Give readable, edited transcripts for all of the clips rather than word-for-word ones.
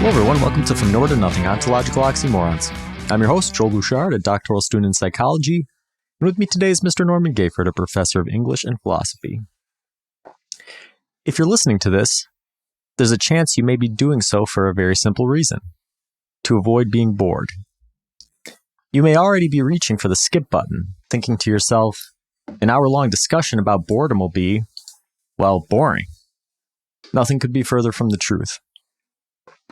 Hello everyone, welcome to From Nowhere to Nothing, Ontological Oxymorons. I'm your host, Joel Bouchard, a doctoral student in psychology, and with me today is Mr. Norman Gayford, a professor of English and philosophy. If you're listening to this, there's a chance you may be doing so for a very simple reason: to avoid being bored. You may already be reaching for the skip button, thinking to yourself, an hour-long discussion about boredom will be, well, boring. Nothing could be further from the truth.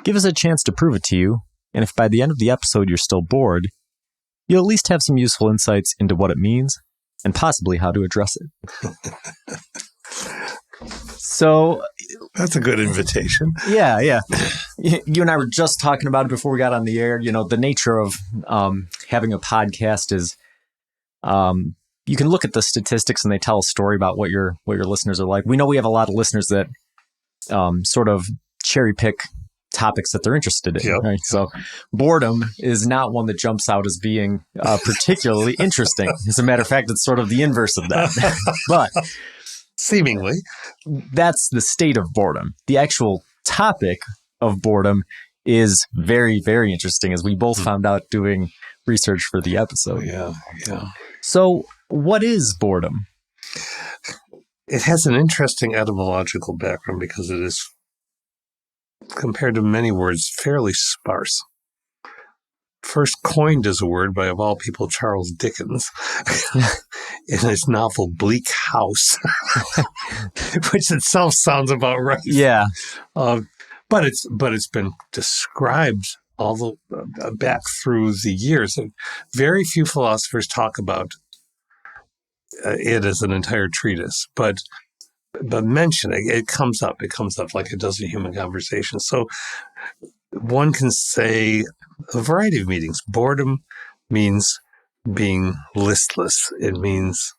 Give us a chance to prove it to you, and if by the end of the episode you're still bored, you'll at least have some useful insights into what it means and possibly how to address it. So that's a good invitation. Yeah. You and I were just talking about it before we got on the air. You know, the nature of having a podcast is you can look at the statistics and they tell a story about what your listeners are like. We know we have a lot of listeners that sort of cherry pick topics that they're interested in. Yep. Right? So boredom is not one that jumps out as being particularly interesting. As a matter of fact, it's sort of the inverse of that. But seemingly, that's the state of boredom. The actual topic of boredom is very, very interesting, as we both found out doing research for the episode. Yeah. So what is boredom? It has an interesting etymological background because it is, compared to many words, fairly sparse. First coined as a word by, of all people, Charles Dickens in his novel Bleak House, which itself sounds about right. Yeah. But it's been described all the back through the years. Very few philosophers talk about it as an entire treatise, but mentioning it comes up like it does in human conversation. So one can say a variety of meanings. Boredom means being listless. It means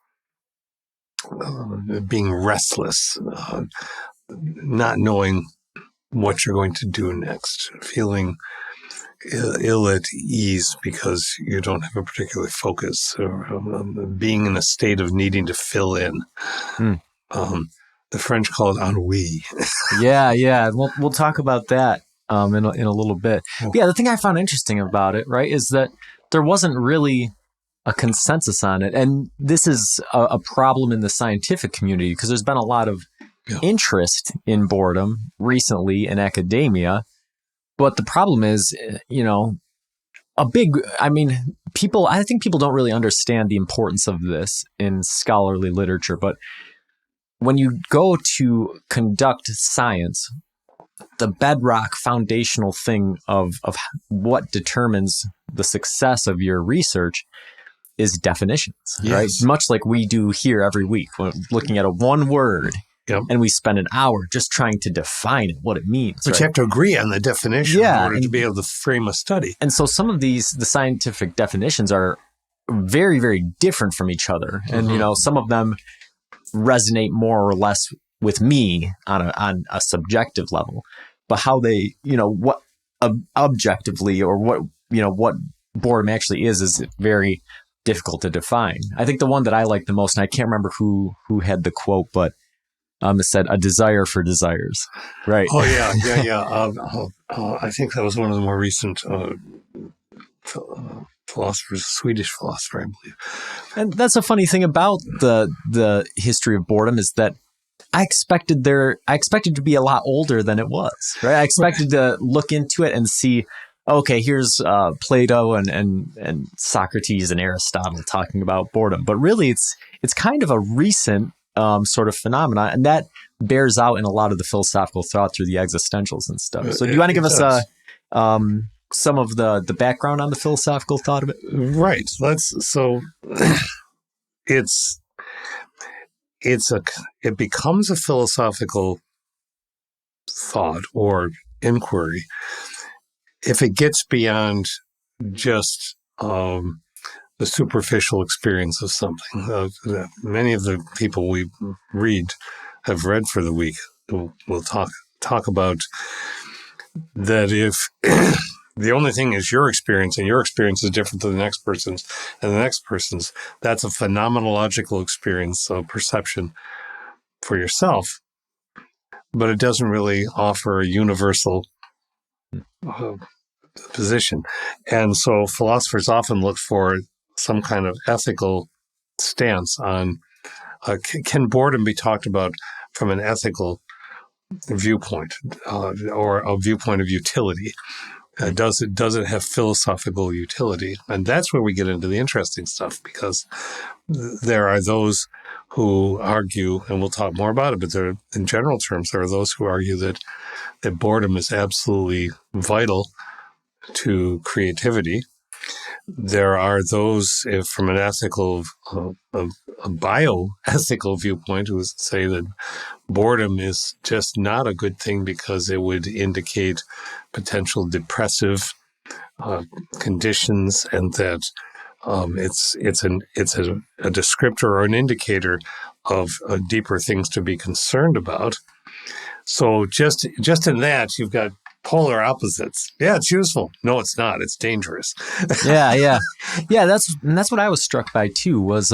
being restless, not knowing what you're going to do next, feeling ill at ease because you don't have a particular focus, or being in a state of needing to fill in. The French call it ennui. Yeah. We'll talk about that in a little bit. But yeah, the thing I found interesting about it, right, is that there wasn't really a consensus on it. And this is a problem in the scientific community because there's been a lot of interest in boredom recently in academia. But the problem is, I think people don't really understand the importance of this in scholarly literature. But when you go to conduct science, the bedrock foundational thing of what determines the success of your research is definitions, right? Much like we do here every week. We're looking at one word, and we spend an hour just trying to define it, what it means. But you have to agree on the definition in order to be able to frame a study. And so some of the scientific definitions are very, very different from each other. And, some of them resonate more or less with me on a subjective level, but how they, what objectively or what boredom actually is very difficult to define. I think the one that I like the most, and I can't remember who had the quote, but it said a desire for desires, right? Oh yeah. I think that was one of the more recent philosophers, Swedish philosopher, I believe. And that's a funny thing about the history of boredom is that I expected to be a lot older than it was, right? I expected to look into it and see, okay, here's Plato and Socrates and Aristotle talking about boredom. But really, it's kind of a recent sort of phenomenon, and that bears out in a lot of the philosophical thought through the existentials and stuff. So do you want to give us some of the background on the philosophical thought of it? Right. It becomes a philosophical thought or inquiry if it gets beyond just the superficial experience of something. Many of the people we have read for the week will talk about that if the only thing is your experience, and your experience is different than the next person's, and the next person's, that's a phenomenological experience, a perception for yourself, but it doesn't really offer a universal position. And so philosophers often look for some kind of ethical stance on can boredom be talked about from an ethical viewpoint or a viewpoint of utility? Does it have philosophical utility? And that's where we get into the interesting stuff, because there are those who argue, and we'll talk more about it, but there, in general terms, there are those who argue that boredom is absolutely vital to creativity. There are those, if from an ethical, a bioethical viewpoint, who say that boredom is just not a good thing because it would indicate potential depressive conditions, and that it's a descriptor or an indicator of deeper things to be concerned about. So just in that, you've got polar opposites. Yeah, it's useful. No, it's not. It's dangerous. Yeah. That's what I was struck by too, was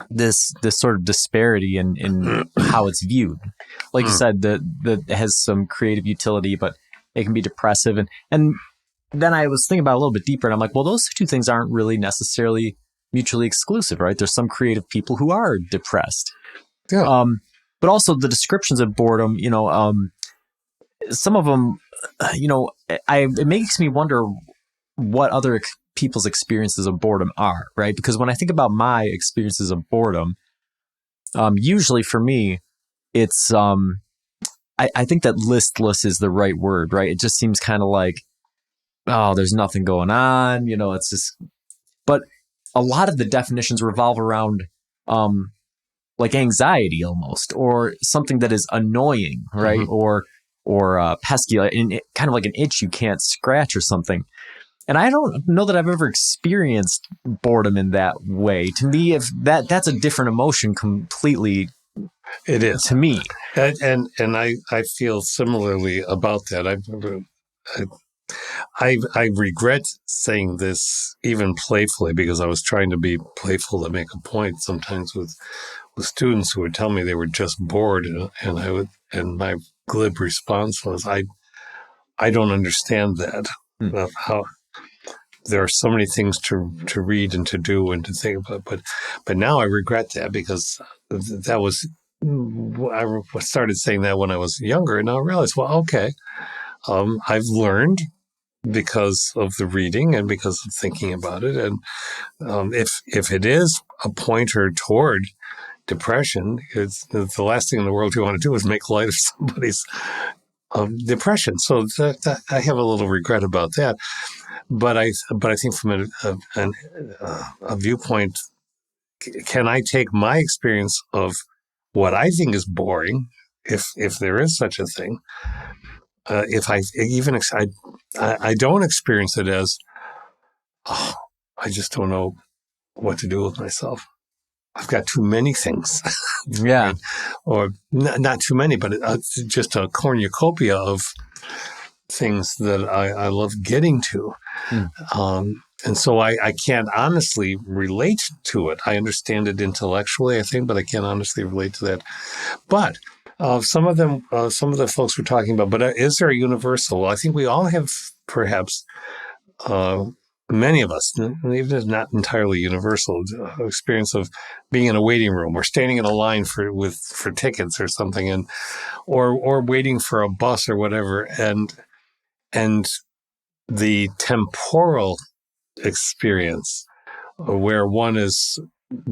this sort of disparity in how it's viewed. Like you said, that it has some creative utility, but it can be depressive. And then I was thinking about it a little bit deeper, and I'm like, well, those two things aren't really necessarily mutually exclusive, right? There's some creative people who are depressed. Yeah. But also the descriptions of boredom, some of them, it makes me wonder what other people's experiences of boredom are, right? Because when I think about my experiences of boredom, usually for me, it's, I think that listless is the right word, right? It just seems kind of like, oh, there's nothing going on, it's just, but a lot of the definitions revolve around, like anxiety almost, or something that is annoying, right? Mm-hmm. Or pesky, kind of like an itch you can't scratch or something. And I don't know that I've ever experienced boredom in that way. To me, if that's a different emotion completely. It is to me, and I feel similarly about that. I regret saying this even playfully, because I was trying to be playful to make a point sometimes with students who would tell me they were just bored, and my glib response was, I don't understand that. Of how there are so many things to read and to do and to think about, but now I regret that, because that was, I started saying that when I was younger, and now I realize, well, okay, I've learned because of the reading and because of thinking about it, and if it is a pointer toward depression, it's the last thing in the world you want to do is make light of somebody's depression. So that I have a little regret about that. But I think from a viewpoint, can I take my experience of what I think is boring, if there is such a thing, if I don't experience it as, oh, I just don't know what to do with myself. I've got too many things. yeah, or not too many, but just a cornucopia of things that I love getting to. And so I can't honestly relate to it. I understand it intellectually, I think, but I can't honestly relate to that. But some of the folks we're talking about, but is there a universal? Well, I think we all have, perhaps, many of us, even if it's not entirely universal, experience of being in a waiting room or standing in a line for tickets or something, or waiting for a bus or whatever, and the temporal experience, where one is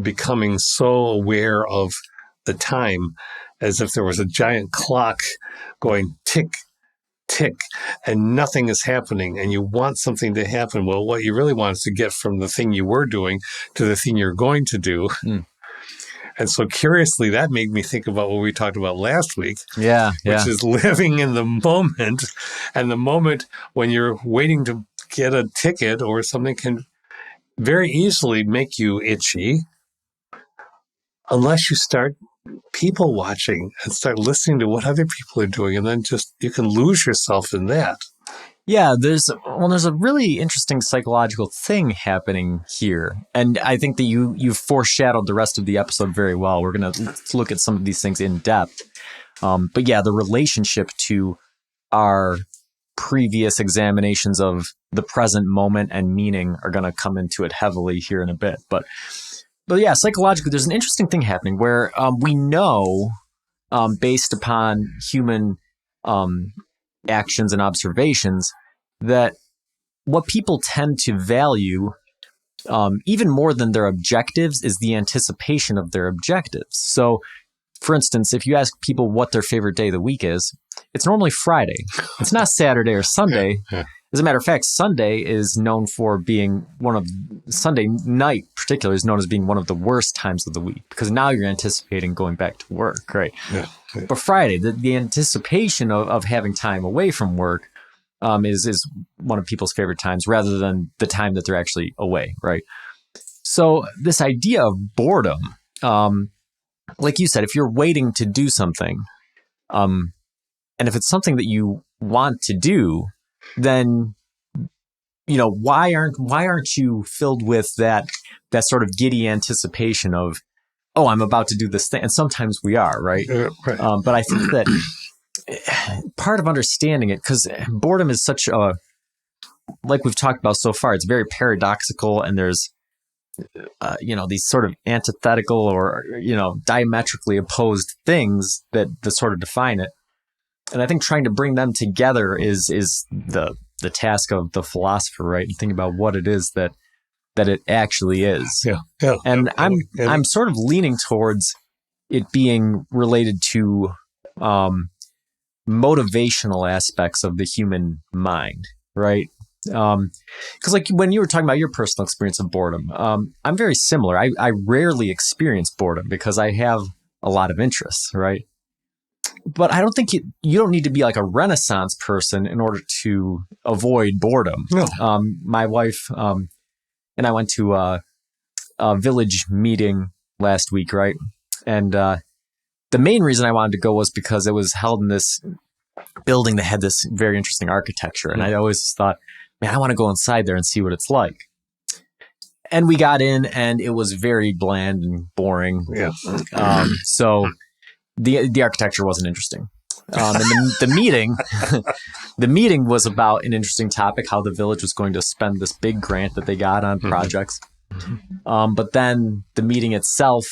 becoming so aware of the time, as if there was a giant clock going tick, tick, and nothing is happening, and you want something to happen. Well, what you really want is to get from the thing you were doing to the thing you're going to do. And so, curiously, that made me think about what we talked about last week, which is living in the moment. And the moment when you're waiting to get a ticket or something can very easily make you itchy, unless you start people watching and start listening to what other people are doing, and then just you can lose yourself in that. Yeah, there's a really interesting psychological thing happening here, and I think that you've foreshadowed the rest of the episode very well. We're going to look at some of these things in depth, but yeah, the relationship to our previous examinations of the present moment and meaning are going to come into it heavily here in a bit. But yeah, psychologically, there's an interesting thing happening where we know, based upon human actions and observations, that what people tend to value even more than their objectives is the anticipation of their objectives. So, for instance, if you ask people what their favorite day of the week is, it's normally Friday. It's not Saturday or Sunday. As a matter of fact, Sunday is known for being Sunday night particularly is known as being one of the worst times of the week, because now you're anticipating going back to work, right? But Friday, the anticipation of having time away from work is one of people's favorite times, rather than the time that they're actually away, right? So this idea of boredom, like you said, if you're waiting to do something, and if it's something that you want to do, then why aren't you filled with that sort of giddy anticipation of, oh, I'm about to do this thing? And sometimes we are, right? Right. But I think that part of understanding it, because boredom is such a, like we've talked about so far, it's very paradoxical, and there's these sort of antithetical or diametrically opposed things that sort of define it. And I think trying to bring them together is the task of the philosopher, right? And think about what it is that it actually is. Yeah. And I'm sort of leaning towards it being related to motivational aspects of the human mind, right? Because like when you were talking about your personal experience of boredom, I'm very similar. I rarely experience boredom because I have a lot of interests, right? But I don't think you don't need to be like a Renaissance person in order to avoid boredom. No. My wife and I went to a village meeting last week, right? And the main reason I wanted to go was because it was held in this building that had this very interesting architecture. And I always thought, man, I want to go inside there and see what it's like. And we got in, and it was very bland and boring. Yeah. So the architecture wasn't interesting. And the meeting, the meeting was about an interesting topic, how the village was going to spend this big grant that they got on projects. But then the meeting itself,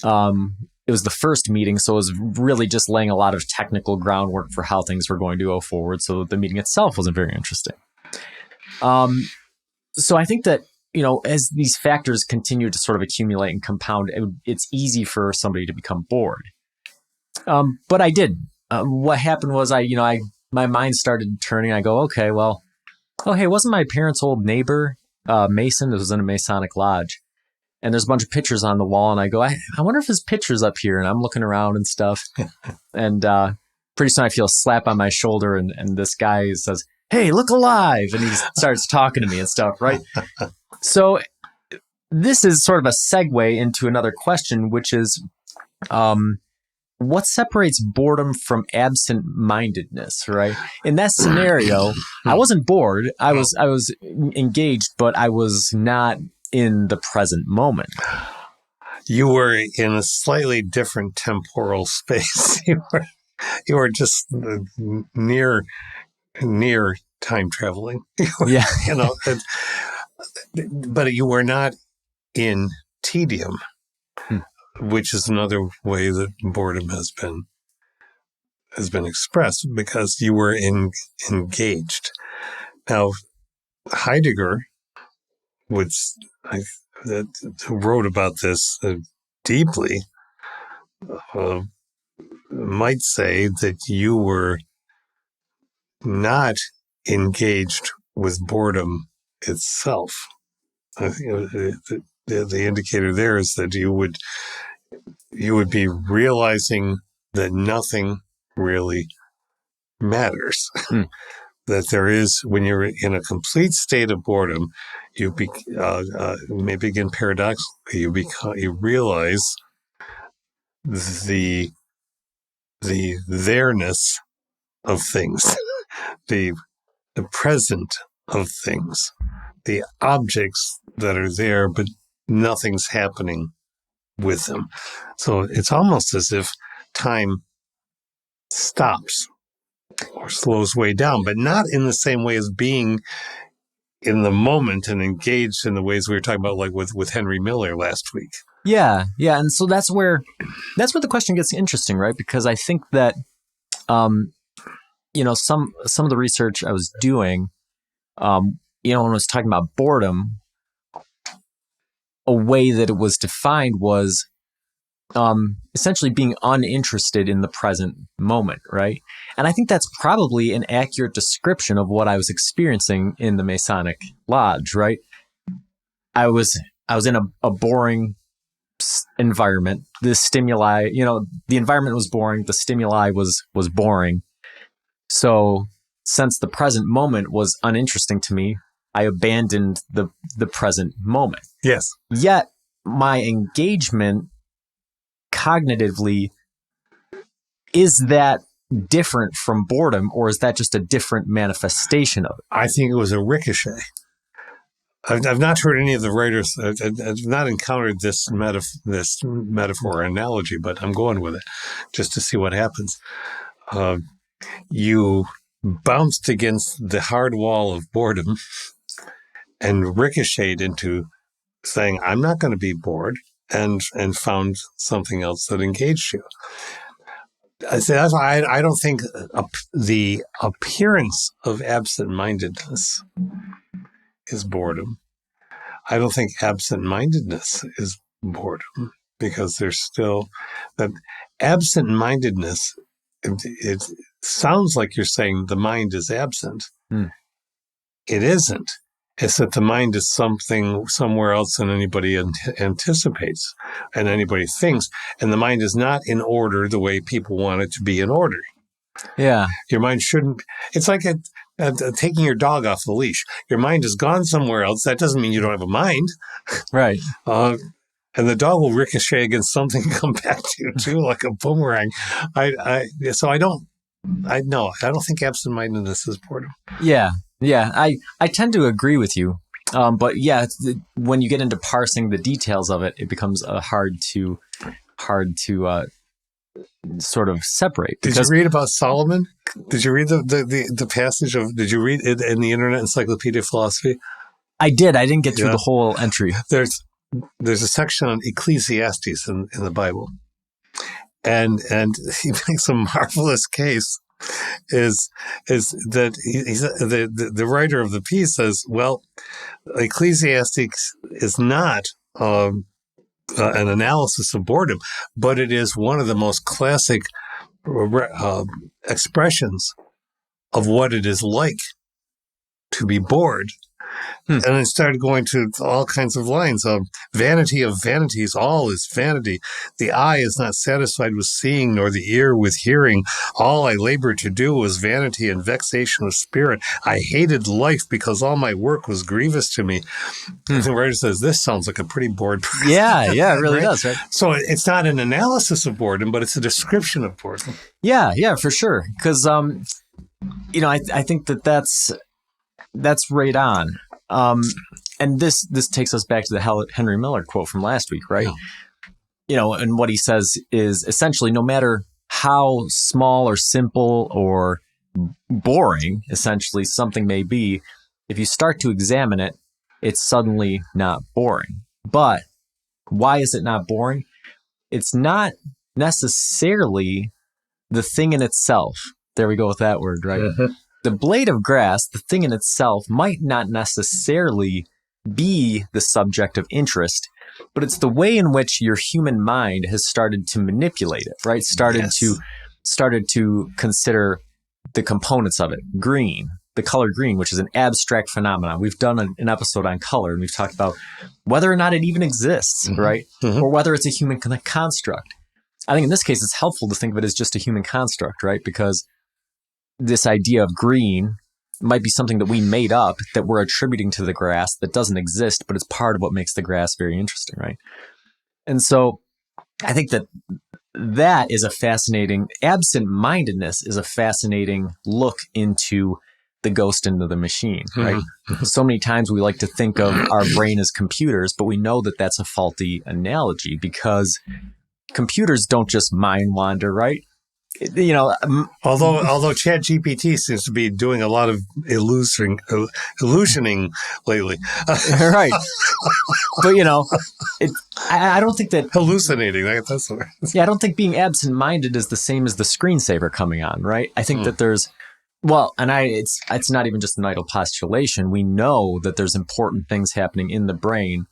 it was the first meeting, so it was really just laying a lot of technical groundwork for how things were going to go forward. So the meeting itself wasn't very interesting. So I think that, as these factors continue to sort of accumulate and compound, it's easy for somebody to become bored. But I did. What happened was my mind started turning. I go, okay, well, oh, hey, wasn't my parents' old neighbor, Mason, that was in a Masonic lodge? And there's a bunch of pictures on the wall. And I go, I wonder if his picture's up here. And I'm looking around and stuff. And pretty soon I feel a slap on my shoulder. And this guy says, hey, look alive. And he starts talking to me and stuff, right? So this is sort of a segue into another question, which is, what separates boredom from absent-mindedness, right? In that scenario, I wasn't bored. I was engaged, but I was not in the present moment. You were in a slightly different temporal space. You were just near time traveling. Yeah. But you were not in tedium, which is another way that boredom has been expressed, because you were engaged. Now, Heidegger who wrote about this deeply, might say that you were not engaged with boredom itself. The indicator there is that you would be realizing that nothing really matters. That there is, when you're in a complete state of boredom, you maybe again paradoxically, you realize the there-ness of things, the present of things, the objects that are there, but nothing's happening with them. So it's almost as if time stops or slows way down, but not in the same way as being in the moment and engaged in the ways we were talking about, like with Henry Miller last week. Yeah. And so that's where the question gets interesting, right? Because I think that, some of the research I was doing, when I was talking about boredom, a way that it was defined was essentially being uninterested in the present moment, right? And I think that's probably an accurate description of what I was experiencing in the Masonic Lodge, right? I was in a boring environment. The stimuli, the environment was boring. The stimuli was boring. So since the present moment was uninteresting to me, I abandoned the present moment. Yes. Yet my engagement cognitively, is that different from boredom, or is that just a different manifestation of it? I think it was a ricochet. I've not heard any of the writers. I've not encountered this metaphor or analogy, but I'm going with it just to see what happens. You bounced against the hard wall of boredom and ricocheted into saying, "I'm not going to be bored," and found something else that engaged you. I say that's why I don't think the appearance of absent-mindedness is boredom. I don't think absent-mindedness is boredom, because there's still that absent-mindedness. It sounds like you're saying the mind is absent. It isn't. It's that the mind is something somewhere else than anybody anticipates and anybody thinks. And the mind is not in order the way people want it to be in order. Yeah. Your mind shouldn't. It's like taking your dog off the leash. Your mind has gone somewhere else. That doesn't mean you don't have a mind. Right. And the dog will ricochet against something and come back to you too, like a boomerang. So I don't think absent-mindedness is boredom. Yeah. I tend to agree with you. But yeah, when you get into parsing the details of it, it becomes hard to sort of separate. Did you read about Solomon? Did you read the passage of? Did you read it in the Internet Encyclopedia of Philosophy? I did. I didn't get through the whole entry. There's a section on Ecclesiastes in the Bible, and he makes a marvelous case. Is that the writer of the piece says, well, Ecclesiastes is not an analysis of boredom, but it is one of the most classic expressions of what it is like to be bored. And it started going to all kinds of lines. Vanity of vanities, all is vanity. The eye is not satisfied with seeing, nor the ear with hearing. All I labored to do was vanity and vexation of spirit. I hated life because all my work was grievous to me. And the writer says, this sounds like a pretty bored person. Yeah, it really does, right? So it's not an analysis of boredom, but it's a description of boredom. Yeah, for sure. Because, I think that's right on. And this takes us back to the Henry Miller quote from last week, right? Yeah. And what he says is essentially, no matter how small or simple or boring, essentially, something may be, if you start to examine it, it's suddenly not boring. But why is it not boring? It's not necessarily the thing in itself. There we go with that word, right? Mm-hmm. The blade of grass, the thing in itself, might not necessarily be the subject of interest, but it's the way in which your human mind has started to manipulate it, right? Started to consider the components of it. Green, the color green, which is an abstract phenomenon. We've done an episode on color, and we've talked about whether or not it even exists, mm-hmm. right? Mm-hmm. Or whether it's a human construct. I think in this case, it's helpful to think of it as just a human construct, right? Because this idea of green might be something that we made up, that we're attributing to the grass, that doesn't exist, but it's part of what makes the grass very interesting, right? And so I think that is a fascinating, absent-mindedness is a fascinating look into the ghost into the machine, right? Mm-hmm. So many times we like to think of our brain as computers, but we know that that's a faulty analogy, because computers don't just mind wander, right? you know, Although ChatGPT seems to be doing a lot of illusioning lately. right. But, you know, I don't think that Hallucinating. That's the word. Yeah, I don't think being absent-minded is the same as the screensaver coming on, right? I think that there's, well, and it's not even just an idle postulation. We know that there's important things happening in the brain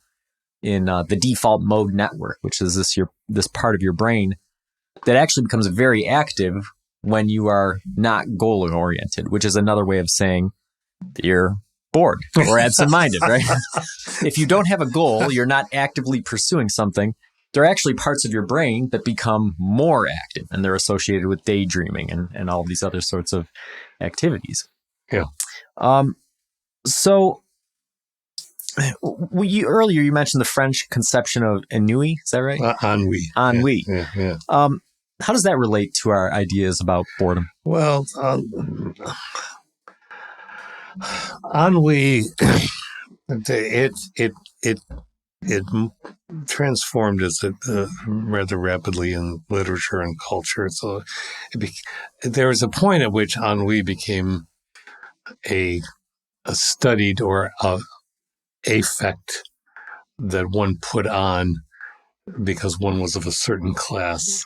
in the default mode network, which is this part of your brain that actually becomes very active when you are not goal-oriented, which is another way of saying that you're bored or absent-minded, right? If you don't have a goal, you're not actively pursuing something, there are actually parts of your brain that become more active, and they're associated with daydreaming and all these other sorts of activities. Yeah. So earlier you mentioned the French conception of ennui. Is that right? Ennui. Ennui. Yeah. How does that relate to our ideas about boredom? Well, ennui, it transformed as rather rapidly in literature and culture. So there was a point at which ennui became a studied or a affect that one put on because one was of a certain class.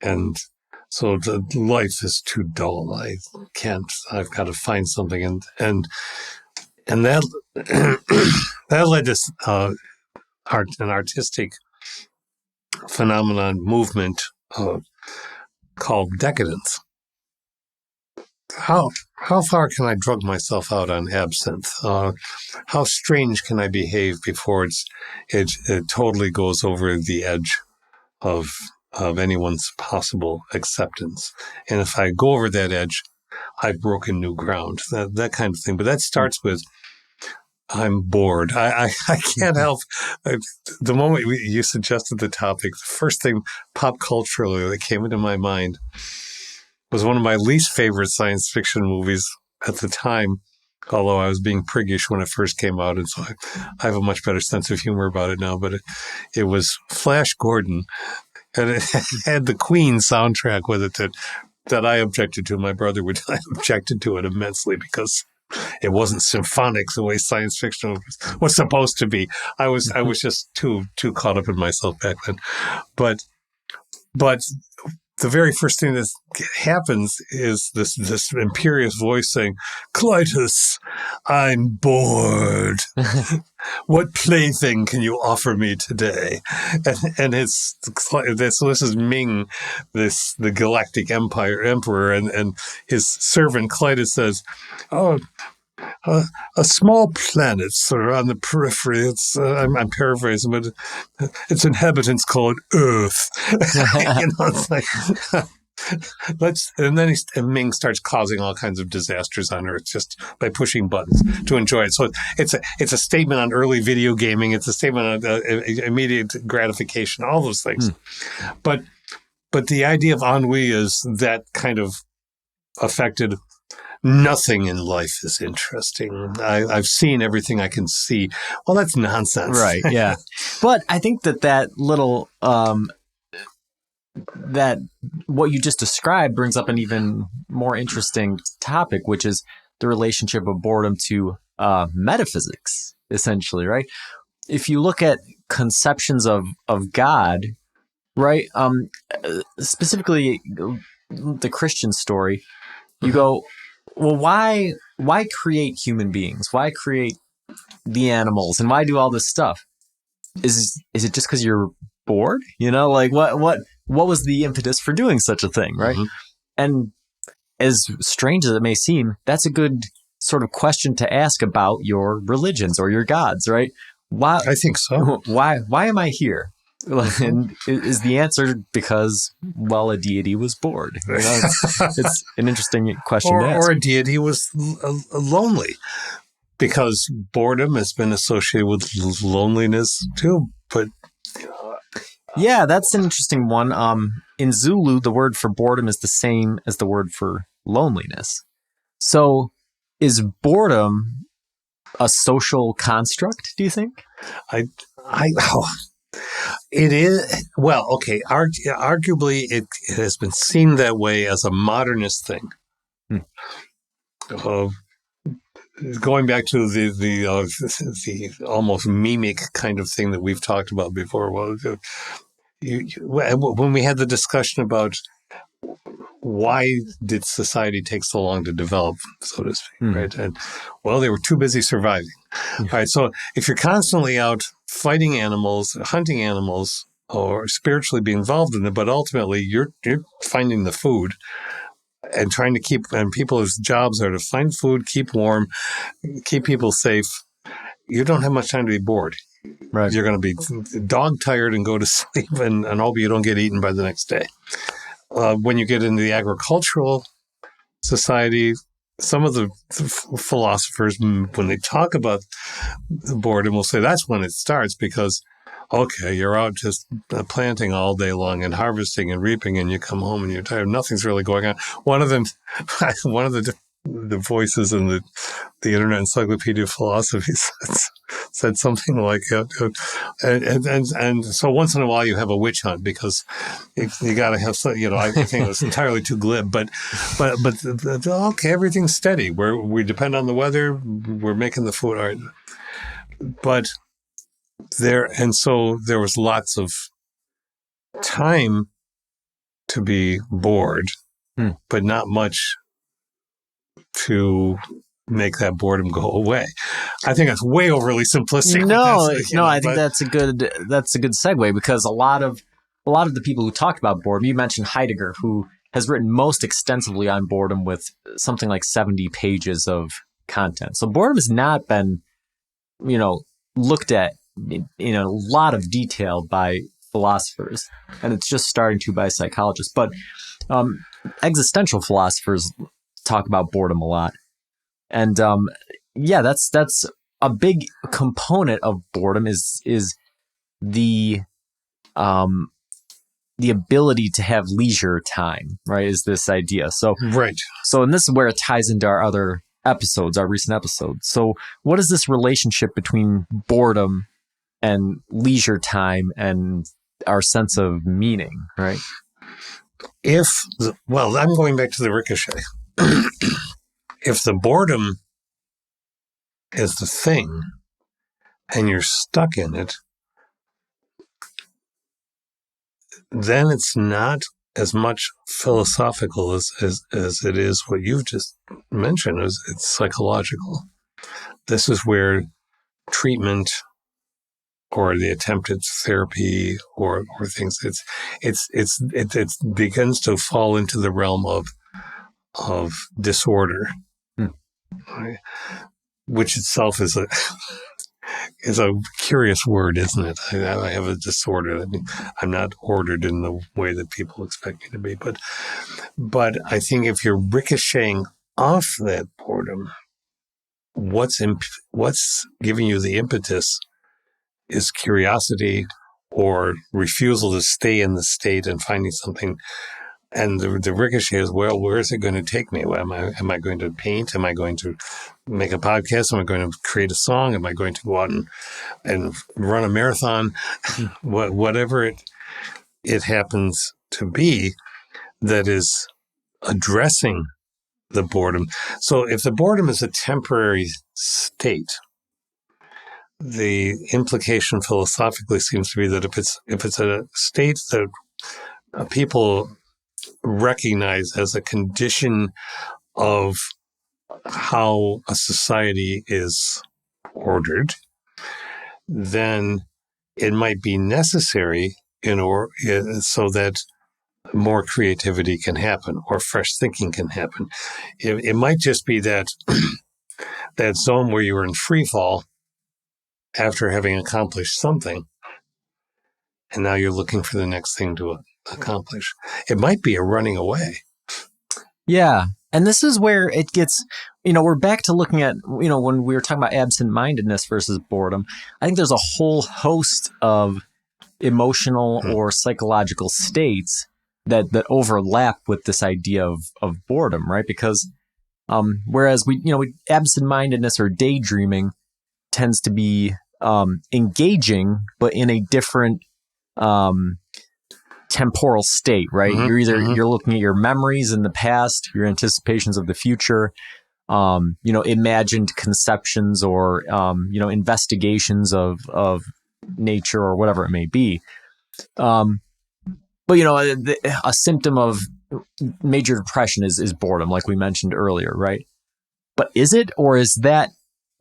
And so the life is too dull. I've got to find something. And that, that led to an artistic phenomenon movement called decadence. How far can I drug myself out on absinthe? How strange can I behave before it totally goes over the edge of anyone's possible acceptance? And if I go over that edge, I've broken new ground. That kind of thing. But that starts with I'm bored. I can't help. The moment you suggested the topic, the first thing pop culturally that came into my mind was one of my least favorite science fiction movies at the time, although I was being priggish when it first came out, and so I have a much better sense of humor about it now. But it was Flash Gordon, and it had the Queen soundtrack with it that I objected to. My brother objected to it immensely because it wasn't symphonic the way science fiction was supposed to be. I was just too caught up in myself back then. But the very first thing that happens is this imperious voice saying, "Clytus, I'm bored. What plaything can you offer me today?" And so this is Ming, the Galactic Emperor, and his servant Clytus says, "Oh, a small planet sort of on the periphery. It's I'm paraphrasing, but its inhabitants call it Earth." It's like and then Ming starts causing all kinds of disasters on Earth just by pushing buttons to enjoy it. So it's a statement on early video gaming. It's a statement on immediate gratification. All those things, but the idea of ennui is that kind of affected. Nothing in life is interesting. I've seen everything I can see. Well, that's nonsense. Right, yeah. But I think that little, that what you just described brings up an even more interesting topic, which is the relationship of boredom to metaphysics, essentially, right? If you look at conceptions of God, right, specifically the Christian story, you go, well, why create human beings? Why create the animals? And why do all this stuff? Is it just because you're bored? You know, like what was the impetus for doing such a thing, right? Mm-hmm. And as strange as it may seem, that's a good sort of question to ask about your religions or your gods, right? Why? I think so. Why am I here? And is the answer because, well, a deity was bored? You know, it's an interesting question to ask. Or a deity was lonely, because boredom has been associated with loneliness too. But yeah, that's an interesting one. In Zulu, the word for boredom is the same as the word for loneliness. So, is boredom a social construct, do you think? It is, well, okay, arguably it has been seen that way as a modernist thing. Hmm. Uh, Going back to the almost mimic kind of thing that we've talked about before. Well, when we had the discussion about why did society take so long to develop, so to speak, right? And well, they were too busy surviving. Yeah. All right. So if you're constantly out fighting animals, hunting animals, or spiritually be involved in it, but ultimately you're finding the food and trying to keep, and people's jobs are to find food, keep warm, keep people safe. You don't have much time to be bored. Right. You're going to be dog tired and go to sleep and hope you don't get eaten by the next day. When you get into the agricultural society, some of the philosophers, when they talk about the boredom, will say that's when it starts because, okay, you're out just planting all day long and harvesting and reaping, and you come home and you're tired. Nothing's really going on. One of them, one of the voices in the Internet Encyclopedia of Philosophy said something like, and so once in a while you have a witch hunt because you got to have some, I think it was entirely too glib, but okay, everything's steady. We depend on the weather. We're making the food. All right. But so there was lots of time to be bored, but not much to make that boredom go away. I think that's way overly simplistic. No, I think that's a good segue because a lot of the people who talked about boredom, you mentioned Heidegger, who has written most extensively on boredom with something like 70 pages of content. So boredom has not been, looked at in a lot of detail by philosophers, and it's just starting to by psychologists. But existential philosophers talk about boredom a lot. And that's a big component of boredom is the ability to have leisure time, right? Is this idea. Right. So and this is where it ties into our other episodes, our recent episodes. So what is this relationship between boredom and leisure time and our sense of meaning, right? I'm going back to the ricochet. If the boredom is the thing and you're stuck in it, then it's not as much philosophical as it is what you've just mentioned. It's psychological. This is where treatment or the attempted therapy or things it begins to fall into the realm of disorder, right? Which itself is a curious word, isn't it? I have a disorder. I'm not ordered in the way that people expect me to be, but I think if you're ricocheting off that boredom, what's giving you the impetus is curiosity or refusal to stay in the state and finding something. And the ricochet is, well, where is it going to take me? Am I going to paint? Am I going to make a podcast? Am I going to create a song? Am I going to go out and run a marathon? Whatever it happens to be that is addressing the boredom. So if the boredom is a temporary state, the implication philosophically seems to be that if it's a state that people recognize as a condition of how a society is ordered, then it might be necessary so that more creativity can happen or fresh thinking can happen. It might just be that that zone where you were in free fall after having accomplished something, and now you're looking for the next thing to accomplish. It might be a running away. Yeah. And this is where it gets, we're back to looking at, when we were talking about absent-mindedness versus boredom, I think there's a whole host of emotional or psychological states that overlap with this idea of boredom, right? Because whereas we absent-mindedness or daydreaming tends to be engaging, but in a different temporal state, right? You're looking at your memories in the past, your anticipations of the future, imagined conceptions or investigations of nature or whatever it may be. But a symptom of major depression is boredom, like we mentioned earlier, right? But is it, or is that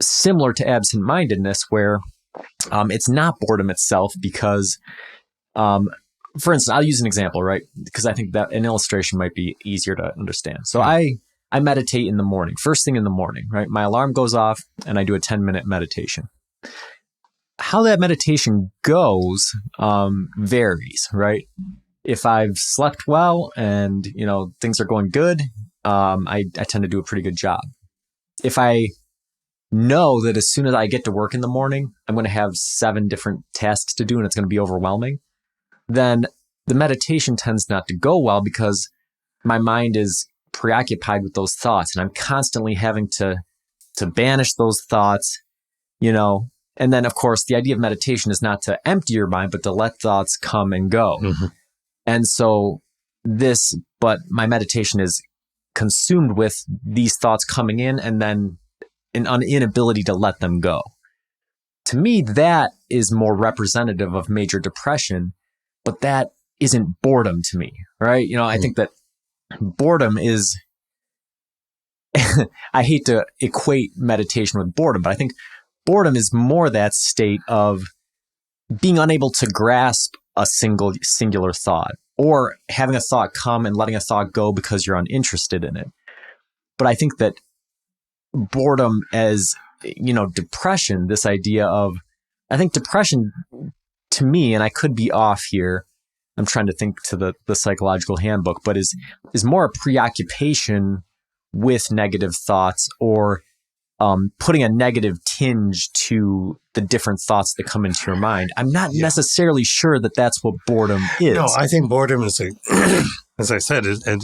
similar to absent-mindedness, where it's not boredom itself? Because, for instance, I'll use an example, right? Because I think that an illustration might be easier to understand. So I meditate in the morning, first thing in the morning, right? My alarm goes off and I do a 10-minute meditation. How that meditation goes varies, right? If I've slept well and, things are going good, I tend to do a pretty good job. If I know that as soon as I get to work in the morning, I'm going to have 7 different tasks to do and it's going to be overwhelming, then the meditation tends not to go well because my mind is preoccupied with those thoughts and I'm constantly having to banish those thoughts, and then, of course, the idea of meditation is not to empty your mind, but to let thoughts come and go. Mm-hmm. And so but my meditation is consumed with these thoughts coming in and then an inability to let them go. To me, that is more representative of major depression, but that isn't boredom to me, right? I think that boredom is, I hate to equate meditation with boredom, but I think boredom is more that state of being unable to grasp a singular thought, or having a thought come and letting a thought go because you're uninterested in it. But I think that boredom as, depression, this idea of, I think depression to me, and I could be off here, I'm trying to think to the psychological handbook, but is more a preoccupation with negative thoughts, or putting a negative tinge to the different thoughts that come into your mind. I'm not necessarily sure that that's what boredom is. No, I think boredom is as I said, and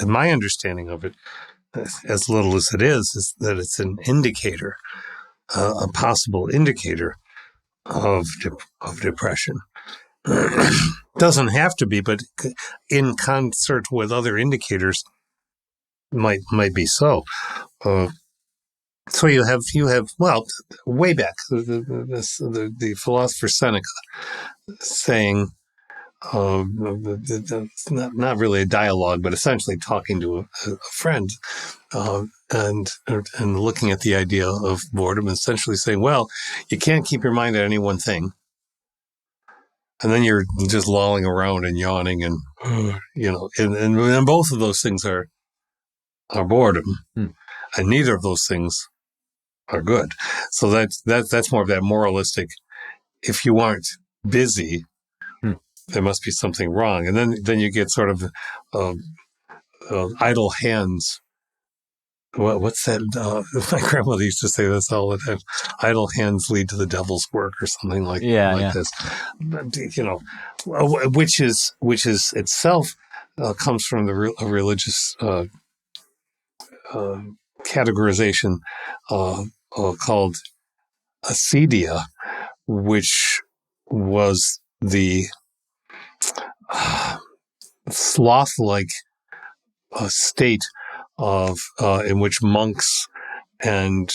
my understanding of it, as little as it is that it's an indicator, a possible indicator of depression. Doesn't have to be, but in concert with other indicators, might be so. So you have well, way back the philosopher Seneca saying, not really a dialogue, but essentially talking to a friend, and looking at the idea of boredom, essentially saying, well, you can't keep your mind at any one thing. And then you're just lolling around and yawning and, and both of those things are boredom. And neither of those things are good. So that's more of that moralistic, if you aren't busy, there must be something wrong. And then you get sort of idle hands. What's that? My grandmother used to say this all the time. Idle hands lead to the devil's work, or something like this. Which is itself comes from the religious categorization called acedia, which was the sloth-like state of in which monks and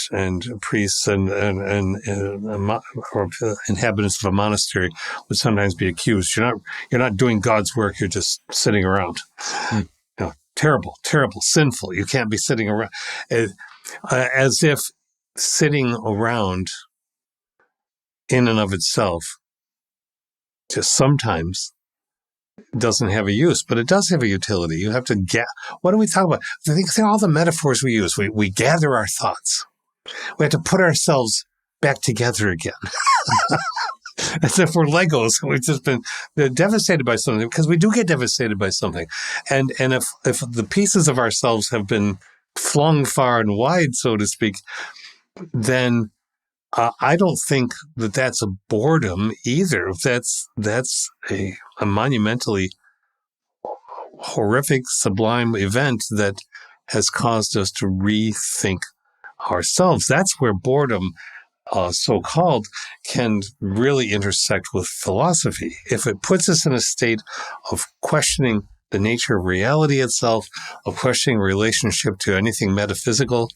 priests and or inhabitants of a monastery would sometimes be accused. You're not doing God's work. You're just sitting around. Terrible, sinful. You can't be sitting around. As if sitting around in and of itself just sometimes doesn't have a use, but it does have a utility. You have to what do we talk about? I think all the metaphors we use, we gather our thoughts. We have to put ourselves back together again. As if we're Legos. We've just been devastated by something, because we do get devastated by something. And if the pieces of ourselves have been flung far and wide, so to speak, then I don't think that that's a boredom either. That's a monumentally horrific, sublime event that has caused us to rethink ourselves. That's where boredom so-called, can really intersect with philosophy. If it puts us in a state of questioning the nature of reality itself, of questioning relationship to anything metaphysical,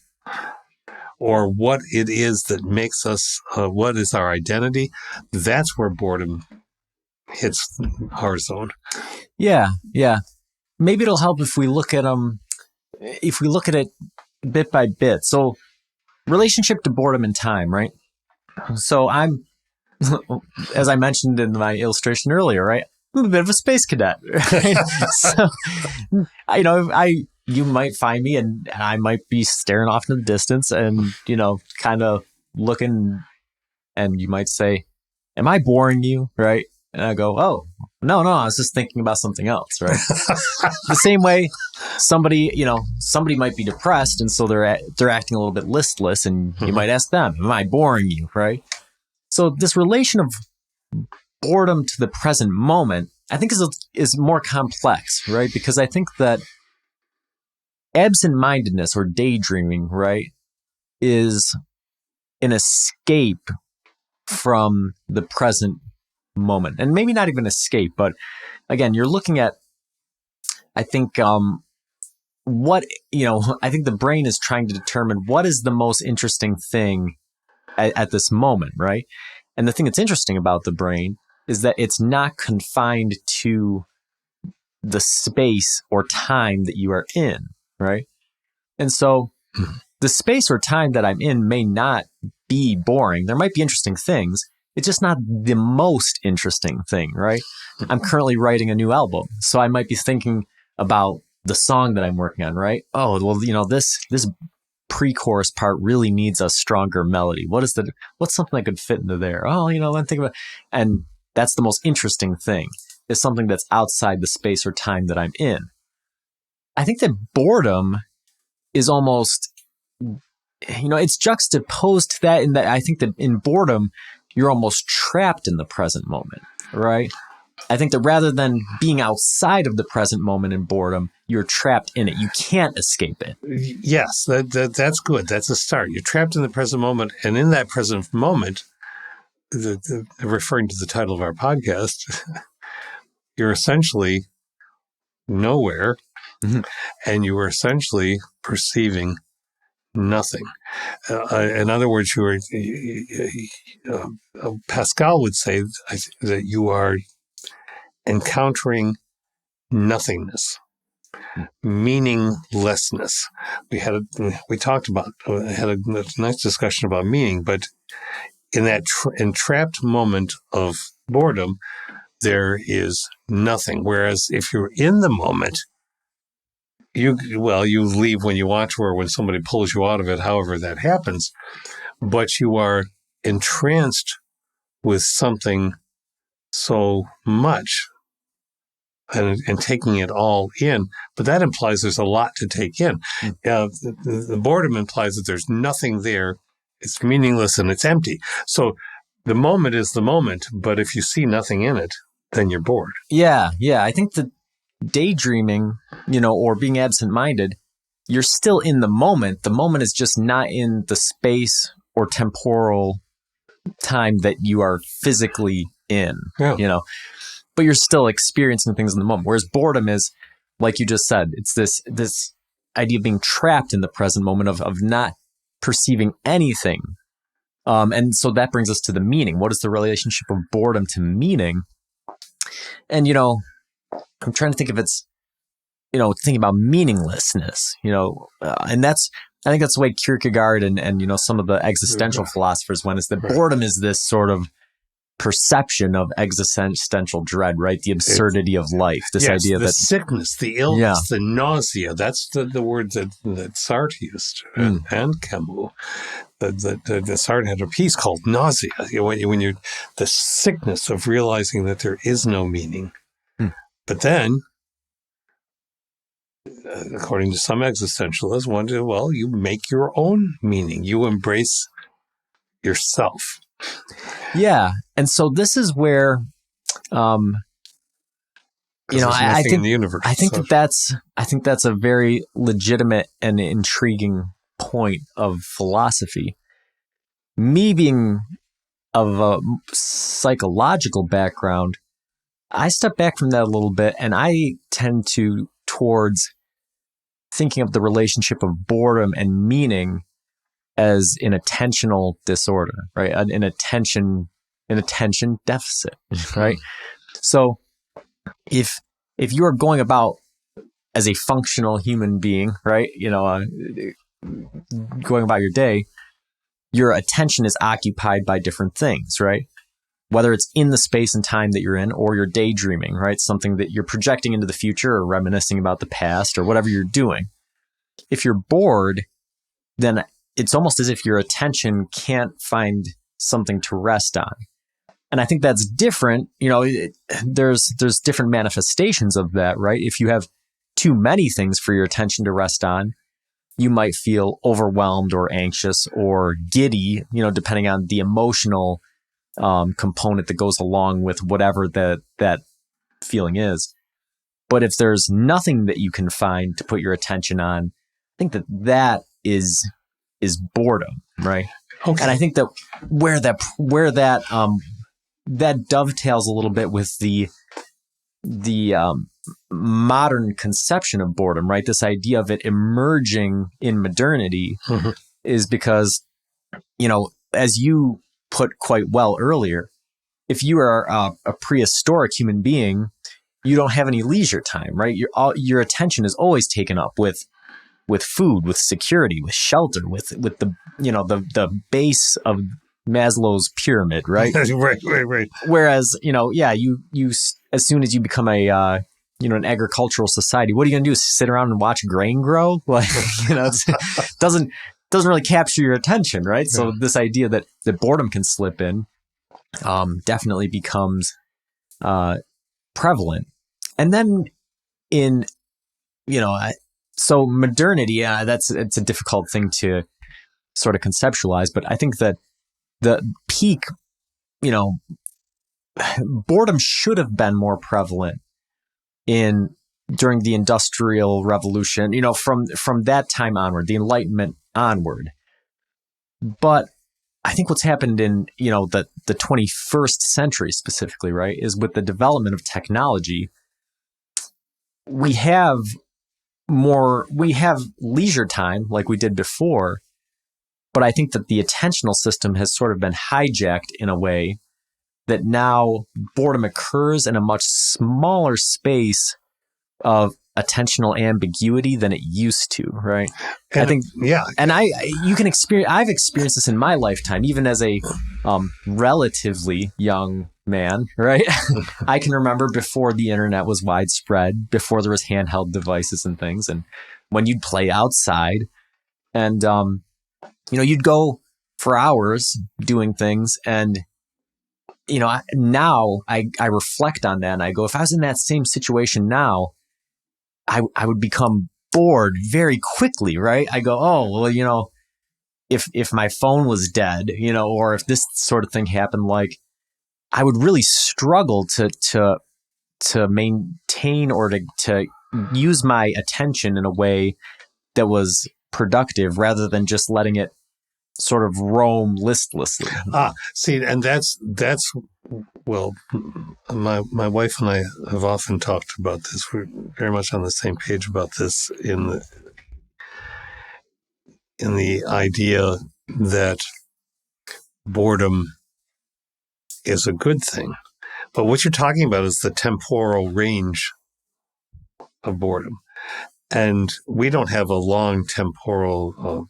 or what it is that makes us, what is our identity, that's where boredom hits our zone. Yeah, yeah. Maybe it'll help if we look at it bit by bit. So, relationship to boredom and time, right? So I'm, as I mentioned in my illustration earlier, right? I'm a bit of a space cadet, right? So, you might find me and I might be staring off in the distance and, kind of looking, and you might say, am I boring you? Right. And I go, oh, no, I was just thinking about something else. Right. The same way somebody might be depressed. And so they're acting a little bit listless, and you might ask them, am I boring you? Right. So this relation of boredom to the present moment, I think is more complex, right? Because I think that absent-mindedness or daydreaming, right, is an escape from the present moment. And maybe not even escape, but again, you're looking at, I think, I think the brain is trying to determine what is the most interesting thing at this moment, right? And the thing that's interesting about the brain is that it's not confined to the space or time that you are in, right? And so the space or time that I'm in may not be boring. There might be interesting things. It's just not the most interesting thing, right? I'm currently writing a new album, so I might be thinking about the song that I'm working on, right? Oh, well, this pre-chorus part really needs a stronger melody. What's something that could fit into there? Oh, I'm thinking about, and that's the most interesting thing, is something that's outside the space or time that I'm in. I think that boredom is almost, it's juxtaposed to that, in that I think that in boredom, you're almost trapped in the present moment, right? I think that rather than being outside of the present moment in boredom, you're trapped in it. You can't escape it. Yes, that's good. That's a start. You're trapped in the present moment. And in that present moment, referring to the title of our podcast, you're essentially nowhere, and you are essentially perceiving nothing. In other words, Pascal would say that you are encountering nothingness, meaninglessness. Had a nice discussion about meaning, but in that entrapped moment of boredom, there is nothing. Whereas if you're in the moment, you leave when you want to, or when somebody pulls you out of it, however that happens, but you are entranced with something so much and taking it all in. But that implies there's a lot to take in. The boredom implies that there's nothing there. It's meaningless and it's empty. So the moment is the moment, but if you see nothing in it, then you're bored. Yeah. I think that daydreaming, or being absent-minded, you're still in the moment. The moment is just not in the space or temporal time that you are physically in, but you're still experiencing things in the moment. Whereas boredom is, like you just said, it's this idea of being trapped in the present moment, of not perceiving anything. And so that brings us to the meaning. What is the relationship of boredom to meaning? And, I'm trying to think if it's, thinking about meaninglessness, and I think that's the way Kierkegaard and some of the existential philosophers went, is that boredom is this sort of perception of existential dread, right? The absurdity of life, this idea the that sickness, the illness, the nausea, that's the word that Sartre used, and Camus. The Sartre had a piece called Nausea, when you're the sickness of realizing that there is no meaning. But then, according to some existentialists, you make your own meaning. You embrace yourself. Yeah. And so this is where, I think in the universe. I think that's a very legitimate and intriguing point of philosophy, me being of a psychological background, I step back from that a little bit, and I tend towards thinking of the relationship of boredom and meaning as an attentional disorder, right? An attention deficit, right? So if you are going about as a functional human being, right? Going about your day, your attention is occupied by different things, right? Whether it's in the space and time that you're in, or you're daydreaming, right? Something that you're projecting into the future or reminiscing about the past or whatever you're doing. If you're bored, then it's almost as if your attention can't find something to rest on. And I think that's different. There's different manifestations of that, right? If you have too many things for your attention to rest on, you might feel overwhelmed or anxious or giddy, depending on the emotional component that goes along with whatever that feeling is. But if there's nothing that you can find to put your attention on, I think that is boredom, right? Okay. And I think that where that dovetails a little bit with the modern conception of boredom, right? This idea of it emerging in modernity is because, as you put quite well earlier, if you are a prehistoric human being, you don't have any leisure time, right? Your attention is always taken up with food, with security, with shelter, with the the base of Maslow's pyramid, right? Right. Whereas, you as soon as you become an agricultural society, what are you going to do? Sit around and watch grain grow? Like, it doesn't really capture your attention, right? Yeah. So this idea that boredom can slip in, definitely becomes prevalent. And then so modernity, it's a difficult thing to sort of conceptualize, but I think that the peak, boredom should have been more prevalent during the Industrial Revolution, from that time onward, the Enlightenment onward. But I think what's happened in, the 21st century specifically, right, is with the development of technology, we have leisure time like we did before, but I think that the attentional system has sort of been hijacked in a way that now boredom occurs in a much smaller space of attentional ambiguity than it used to, right? And, I think, yeah. And I've experienced this in my lifetime, even as a relatively young man, right? I can remember before the internet was widespread, before there was handheld devices and things, and when you'd play outside, and you'd go for hours doing things, and now I reflect on that and I go, if I was in that same situation now, I would become bored very quickly, right? I go, oh, well, if my phone was dead, or if this sort of thing happened, like, I would really struggle to maintain or to use my attention in a way that was productive rather than just letting it sort of roam listlessly. See, and that's well, my wife and I have often talked about this. We're very much on the same page about this in the idea that boredom is a good thing. But what you're talking about is the temporal range of boredom. And we don't have a long temporal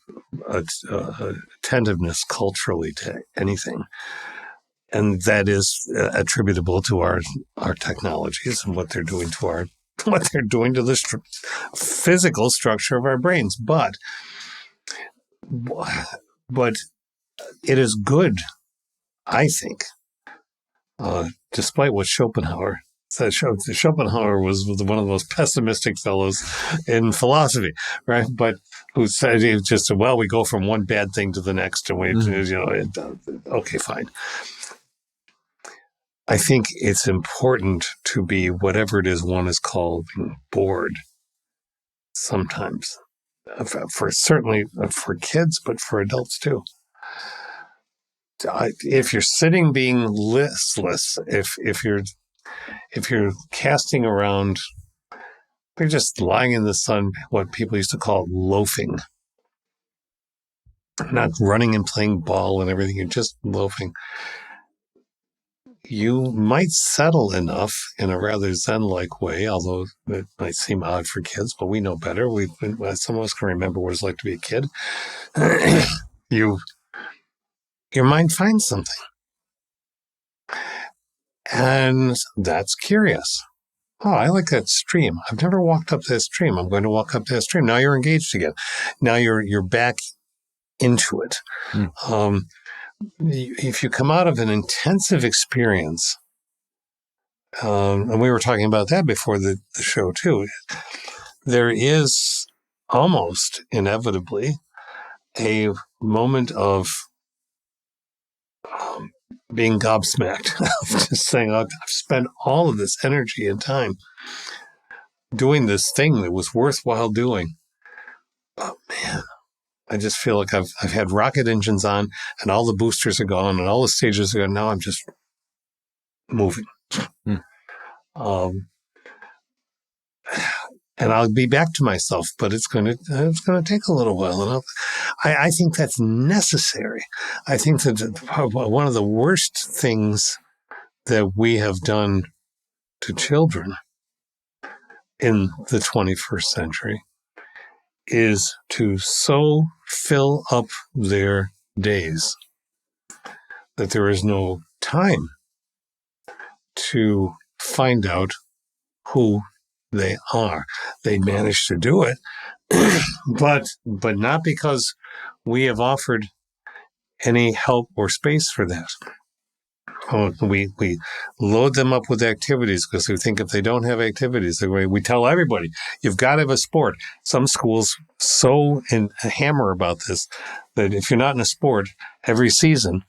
attentiveness culturally to anything. And that is attributable to our technologies and what they're doing to the physical structure of our brains. But it is good, I think, despite what Schopenhauer said. Schopenhauer was one of the most pessimistic fellows in philosophy, right? But who said we go from one bad thing to the next, and okay, fine. I think it's important to be whatever it is one is called bored sometimes, certainly for kids, but for adults too. if you're sitting being listless, if you're casting around, you're just lying in the sun, what people used to call loafing, not running and playing ball and everything, you're just loafing. You might settle enough in a rather Zen-like way, although it might seem odd for kids, but we know better. Some of us can remember what it's like to be a kid. Your mind finds something. And that's curious. Oh, I like that stream. I've never walked up that stream. I'm going to walk up that stream. Now you're engaged again. Now you're back into it. If you come out of an intensive experience, and we were talking about that before the show too, there is almost inevitably a moment of being gobsmacked, just saying, I've spent all of this energy and time doing this thing that was worthwhile doing. But man, I just feel like I've had rocket engines on and all the boosters are gone and all the stages are gone. Now I'm just moving. And I'll be back to myself, but it's going to take a little while. And I think that's necessary. I think that one of the worst things that we have done to children in the 21st century is to so fill up their days that there is no time to find out who they are. They manage to do it, but not because we have offered any help or space for that. We load them up with activities because we think if they don't have activities, we tell everybody, you've got to have a sport. Some schools so hammer about this that if you're not in a sport every season,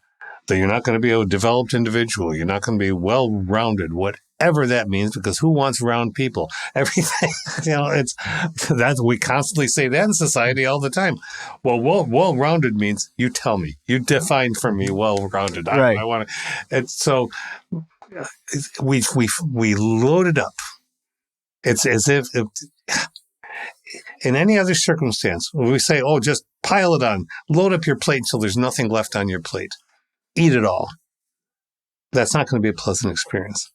that you're not going to be a developed individual. You're not going to be well-rounded, whatever that means, because who wants round people? Everything, we constantly say that in society all the time. Well, well-rounded means you tell me, you define for me well-rounded. Right. I want to, and so we load it up. It's as if in any other circumstance, when we say, oh, just pile it on, load up your plate until there's nothing left on your plate. Eat it all. That's not going to be a pleasant experience.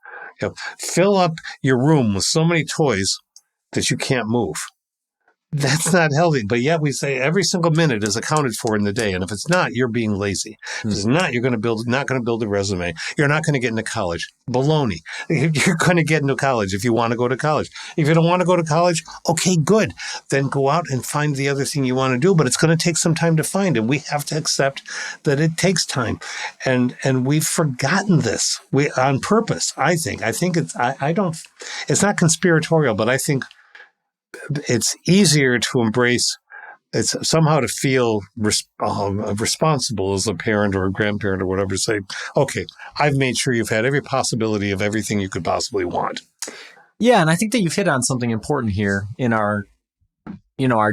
Fill up your room with so many toys that you can't move. That's not healthy. But yet we say every single minute is accounted for in the day. And if it's not, you're being lazy. If it's not, you're not going to build a resume. You're not going to get into college. Baloney. You're going to get into college if you want to go to college. If you don't want to go to college, okay, good. Then go out and find the other thing you want to do. But it's going to take some time to find. And we have to accept that it takes time. And we've forgotten this on purpose, I think. I think it's not conspiratorial, but I think it's easier to embrace. It's somehow to feel responsible as a parent or a grandparent or whatever. Say, okay, I've made sure you've had every possibility of everything you could possibly want. Yeah, and I think that you've hit on something important here in our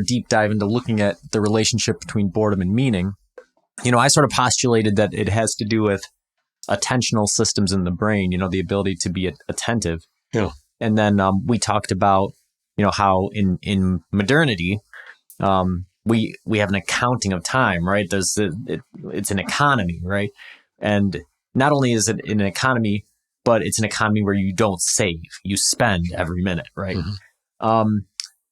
deep dive into looking at the relationship between boredom and meaning. I sort of postulated that it has to do with attentional systems in the brain. The ability to be attentive. Yeah, and then we talked about how in modernity, we have an accounting of time, right? It's an economy, right? And not only is it an economy, but it's an economy where you don't save, you spend every minute, right? Mm-hmm.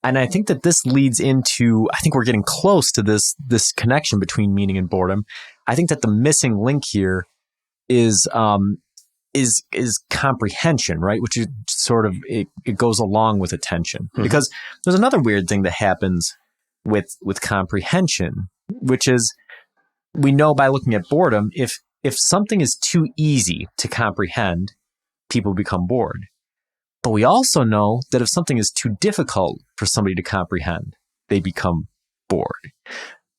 And I think that this leads into, I think we're getting close to this connection between meaning and boredom. I think that the missing link here is comprehension, right? Which is sort of, it goes along with attention. Mm-hmm. Because there's another weird thing that happens with comprehension, which is we know by looking at boredom, if something is too easy to comprehend, people become bored. But we also know that if something is too difficult for somebody to comprehend, they become bored.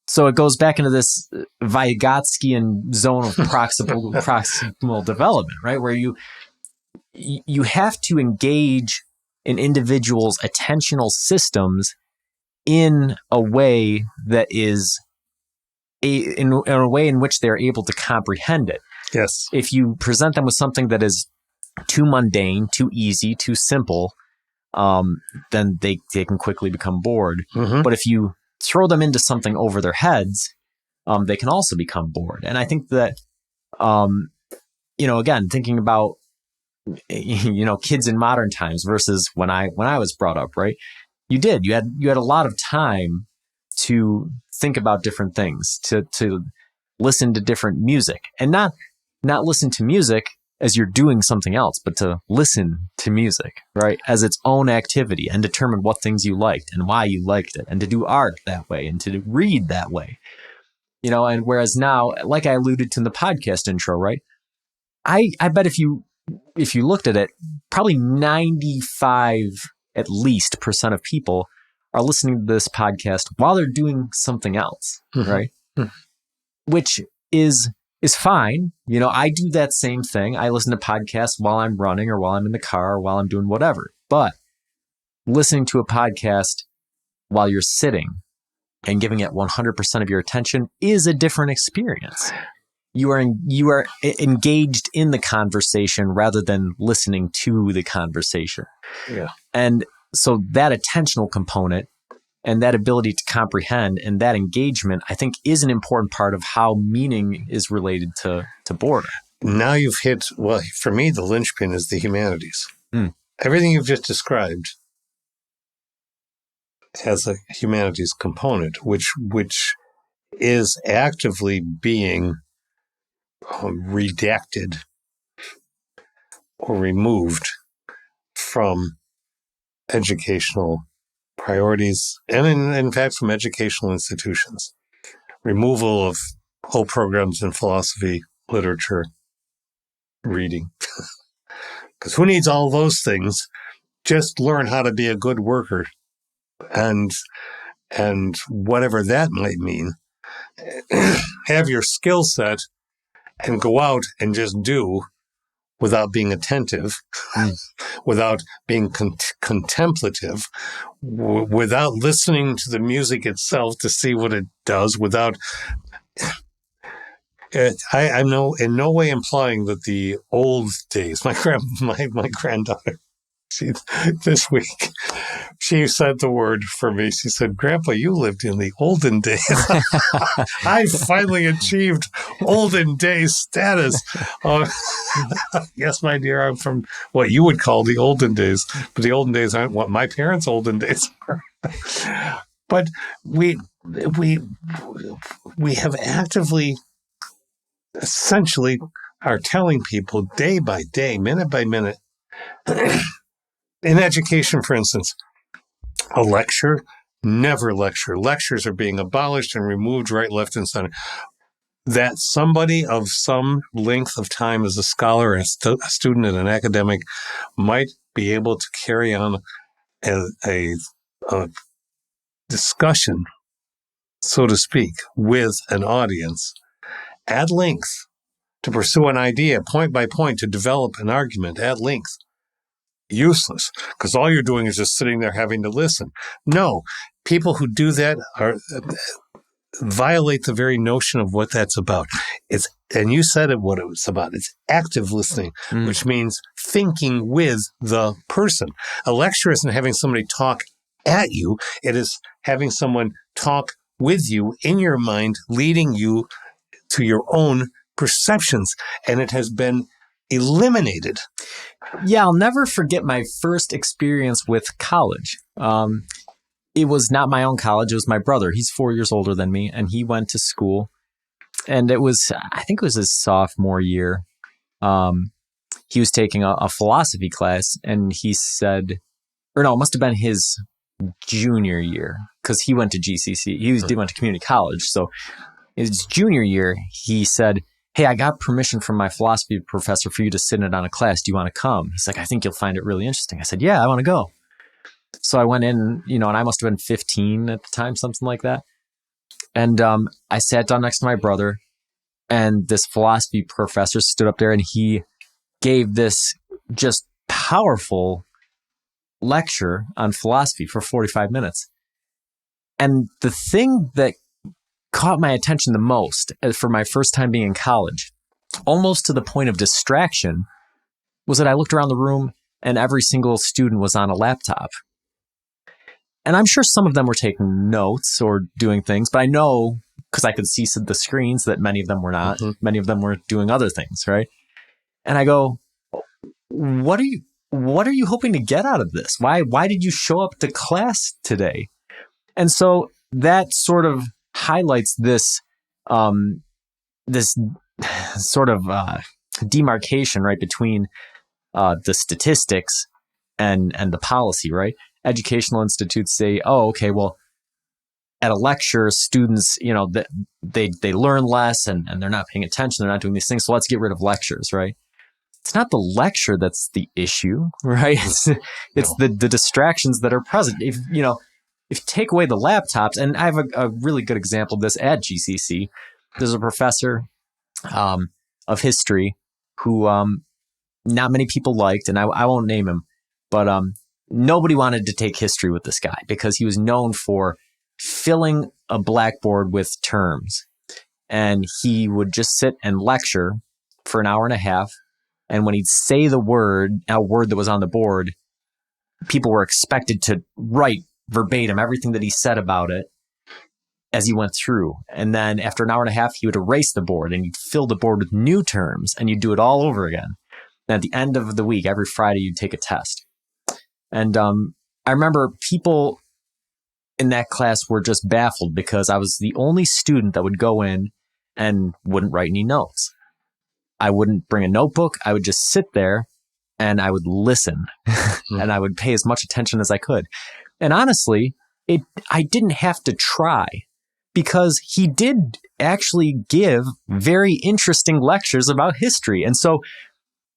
So it goes back into this Vygotskian zone of proximal development, right? Where you have to engage an individual's attentional systems in a way that is in a way in which they're able to comprehend it. Yes. If you present them with something that is too mundane, too easy, too simple, then they can quickly become bored. Mm-hmm. But if you throw them into something over their heads, they can also become bored. And I think that, again, thinking about, kids in modern times versus when I was brought up, right? You had a lot of time to think about different things, to listen to different music, and not listen to music as you're doing something else, but to listen to music, right, as its own activity, and determine what things you liked and why you liked it, and to do art that way and to read that way. And whereas now, like I alluded to in the podcast intro, right, I bet if you looked at it, probably 95 at least % of people are listening to this podcast while they're doing something else, right? Mm-hmm. Which is fine. I do that same thing. I listen to podcasts while I'm running or while I'm in the car or while I'm doing whatever. But listening to a podcast while you're sitting and giving it 100% of your attention is a different experience. You are engaged in the conversation rather than listening to the conversation. Yeah. And so that attentional component and that ability to comprehend and that engagement, I think, is an important part of how meaning is related to boredom. Now you've hit, well, for me, the linchpin is the humanities. Everything you've just described has a humanities component, which is actively being redacted or removed from educational priorities and in fact from educational institutions. Removal of whole programs in philosophy, literature, reading. Because who needs all those things? Just learn how to be a good worker and whatever that might mean. Have your skill set and go out and just do without being attentive, without being contemplative, without listening to the music itself to see what it does, without... I'm in no way implying that the old days, my granddaughter, this week, she said the word for me. She said, "Grandpa, you lived in the olden days." I finally achieved olden days status. Yes, my dear, I'm from what you would call the olden days, but the olden days aren't what my parents' olden days were. But we have actively, essentially, are telling people day by day, minute by minute, in education, for instance, a lecture, never lecture. Lectures are being abolished and removed right, left, and center. That somebody of some length of time as a scholar, a student, and an academic might be able to carry on a discussion, so to speak, with an audience at length, to pursue an idea point by point, to develop an argument at length. Useless, because all you're doing is just sitting there having to listen. No, people who do that violate the very notion of what that's about. And you said it, what it was about. It's active listening, which means thinking with the person. A lecture isn't having somebody talk at you. It is having someone talk with you in your mind, leading you to your own perceptions. And it has been eliminated. Yeah, I'll never forget my first experience with college. It was not my own college. It was my brother. He's 4 years older than me, and he went to school. And I think it was his sophomore year. He was taking a philosophy class, and he said, or no, it must have been his junior year, because he went to GCC. He went to community college. So his junior year, he said, "Hey, I got permission from my philosophy professor for you to sit in on a class. Do you want to come?" He's like, "I think you'll find it really interesting." I said, "Yeah, I want to go." So I went in, and I must have been 15 at the time, something like that. And I sat down next to my brother, and this philosophy professor stood up there, and he gave this just powerful lecture on philosophy for 45 minutes. And the thing that caught my attention the most for my first time being in college, almost to the point of distraction, was that I looked around the room and every single student was on a laptop. And I'm sure some of them were taking notes or doing things, but I know, because I could see the screens, that many of them were not. Mm-hmm. Many of them were doing other things, right? And I go, what are you hoping to get out of this? Why did you show up to class today? And so that sort of highlights this this sort of demarcation, right, between the statistics and the policy, right? Educational institutes say, oh, okay, well, at a lecture, students, they learn less and they're not paying attention. They're not doing these things. So let's get rid of lectures, right? It's not the lecture that's the issue, right? It's the distractions that are present. If you take away the laptops, and I have a really good example of this at GCC. There's a professor of history who not many people liked, and I won't name him, but nobody wanted to take history with this guy because he was known for filling a blackboard with terms. And he would just sit and lecture for an hour and a half. And when he'd say a word that was on the board, people were expected to write verbatim everything that he said about it as he went through. And then after an hour and a half, he would erase the board and you'd fill the board with new terms and you'd do it all over again. And at the end of the week, every Friday, you'd take a test. And I remember people in that class were just baffled because I was the only student that would go in and wouldn't write any notes. I wouldn't bring a notebook. I would just sit there and I would listen and I would pay as much attention as I could. And honestly, I didn't have to try because he did actually give very interesting lectures about history. And so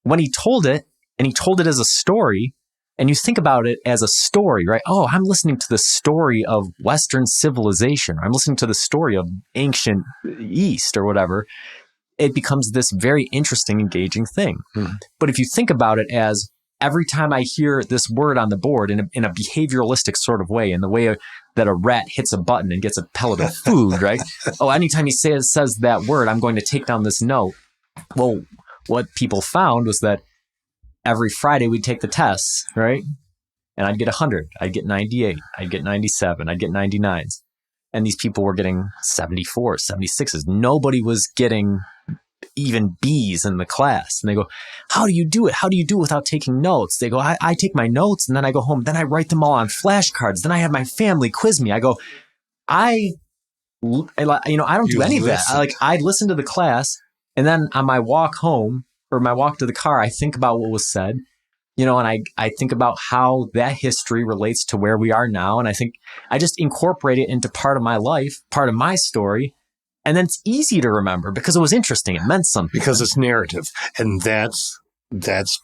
when he told it, and he told it as a story, and you think about it as a story, right? Oh, I'm listening to the story of Western civilization. I'm listening to the story of ancient East or whatever. It becomes this very interesting, engaging thing. Mm-hmm. But if you think about it as every time I hear this word on the board in a behavioralistic sort of way, in the way that a rat hits a button and gets a pellet of food, right? Oh, anytime he says that word, I'm going to take down this note. Well, what people found was that every Friday we'd take the tests, right? And I'd get 100, I'd get 98, I'd get 97, I'd get 99s. And these people were getting 74, 76s. Nobody was getting even B's in the class. And they go, how do you do it? How do you do it without taking notes? They go, I take my notes and then I go home. Then I write them all on flashcards. Then I have my family quiz me. I go, I don't do any of that. I listen to the class and then on my walk home or my walk to the car, I think about what was said, and I think about how that history relates to where we are now. And I think I just incorporate it into part of my life, part of my story. And then it's easy to remember because it was interesting. It meant something. Because it's narrative. And that's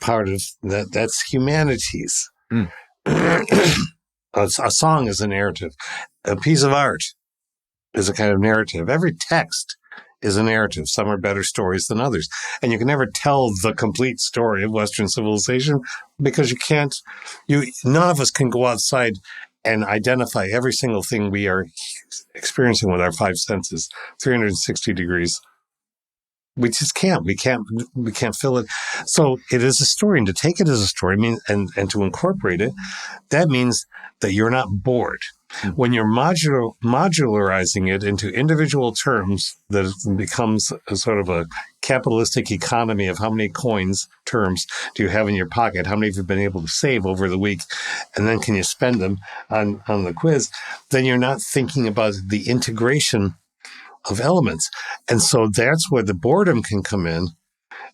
part of that. That's humanities. Mm. A song is a narrative. A piece of art is a kind of narrative. Every text is a narrative. Some are better stories than others. And you can never tell the complete story of Western civilization because none of us can go outside and identify every single thing we are experiencing with our five senses, 360 degrees. We just can't. We can't fill it. So it is a story, and to take it as a story means, and to incorporate it, that means that you're not bored. When you're modularizing it into individual terms, that it becomes a sort of a capitalistic economy of how many terms do you have in your pocket, how many have you been able to save over the week, and then can you spend them on the quiz, then you're not thinking about the integration of elements. And so that's where the boredom can come in,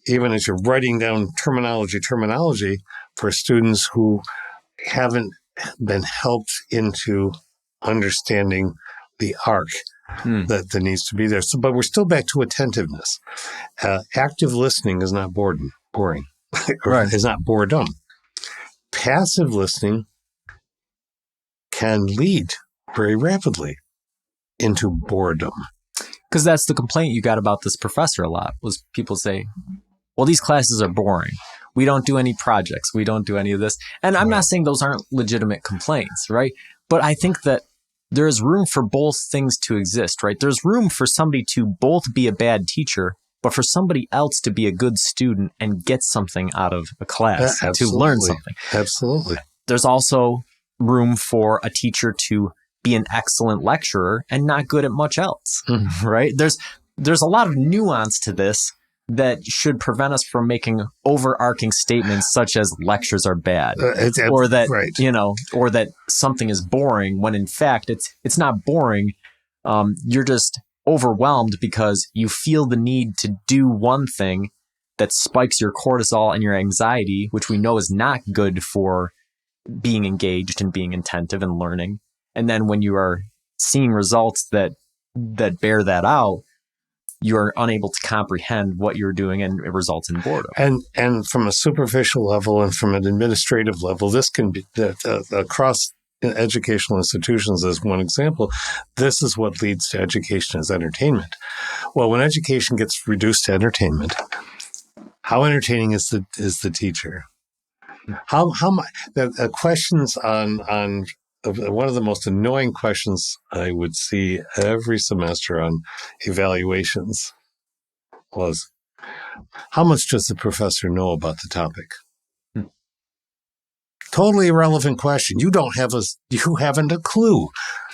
even as you're writing down terminology for students who haven't been helped into understanding the arc that needs to be there. So, but we're still back to attentiveness. Active listening is not boring, right? Is not boredom. Passive listening can lead very rapidly into boredom. Because that's the complaint you got about this professor a lot, was people say, well, these classes are boring. We don't do any projects. We don't do any of this. And I'm not saying those aren't legitimate complaints, right? But I think that there is room for both things to exist, right? There's room for somebody to both be a bad teacher, but for somebody else to be a good student and get something out of a class, to learn something. Absolutely. There's also room for a teacher to be an excellent lecturer and not good at much else, right? There's a lot of nuance to this that should prevent us from making overarching statements such as lectures are bad, or that, or that something is boring, when in fact it's not boring. You're just overwhelmed because you feel the need to do one thing that spikes your cortisol and your anxiety, which we know is not good for being engaged and being attentive and learning. And then when you are seeing results that bear that out, you are unable to comprehend what you're doing, and it results in boredom. And from a superficial level and from an administrative level, this can be across educational institutions as one example. This is what leads to education as entertainment. Well, when education gets reduced to entertainment, how entertaining is the teacher? How the questions on one of the most annoying questions I would see every semester on evaluations was, how much does the professor know about the topic? Totally irrelevant question. You haven't a clue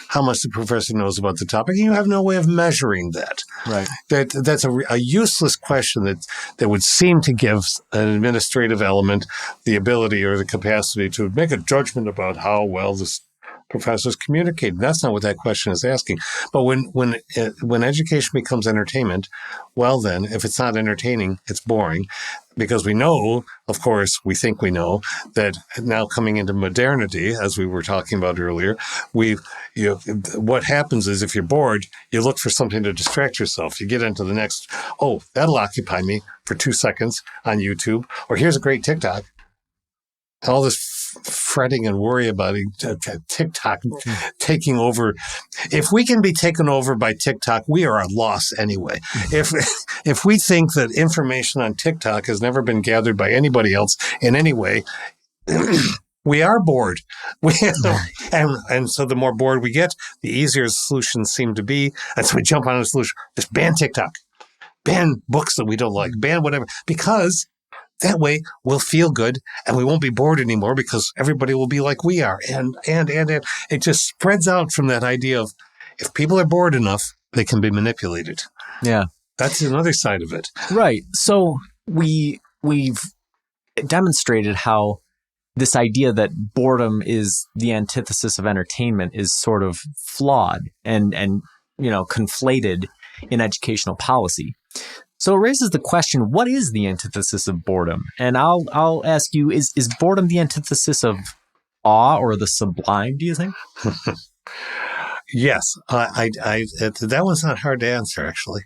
how much the professor knows about the topic, and you have no way of measuring that. Right. That's a useless question that would seem to give an administrative element the ability or the capacity to make a judgment about how well this professors communicate. That's not what that question is asking. But when education becomes entertainment, well then, if it's not entertaining, it's boring, because we know, of course, we think we know that now coming into modernity, as we were talking about earlier, what happens is if you're bored, you look for something to distract yourself. You get into the next, that'll occupy me for 2 seconds on YouTube, or here's a great TikTok. All this fretting and worry about TikTok taking over. If we can be taken over by TikTok, we are at loss anyway. If we think that information on TikTok has never been gathered by anybody else in any way, we are bored. And so the more bored we get, the easier solutions seem to be. And so we jump on a solution. Just ban TikTok. Ban books that we don't like. Ban whatever. Because that way we'll feel good and we won't be bored anymore, because everybody will be like we are. And it just spreads out from that idea of, if people are bored enough, they can be manipulated. Yeah. That's another side of it. Right. So we've demonstrated how this idea that boredom is the antithesis of entertainment is sort of flawed and conflated in educational policy. So it raises the question, what is the antithesis of boredom? And I'll ask you, is boredom the antithesis of awe or the sublime, do you think? Yes. That one's not hard to answer, actually,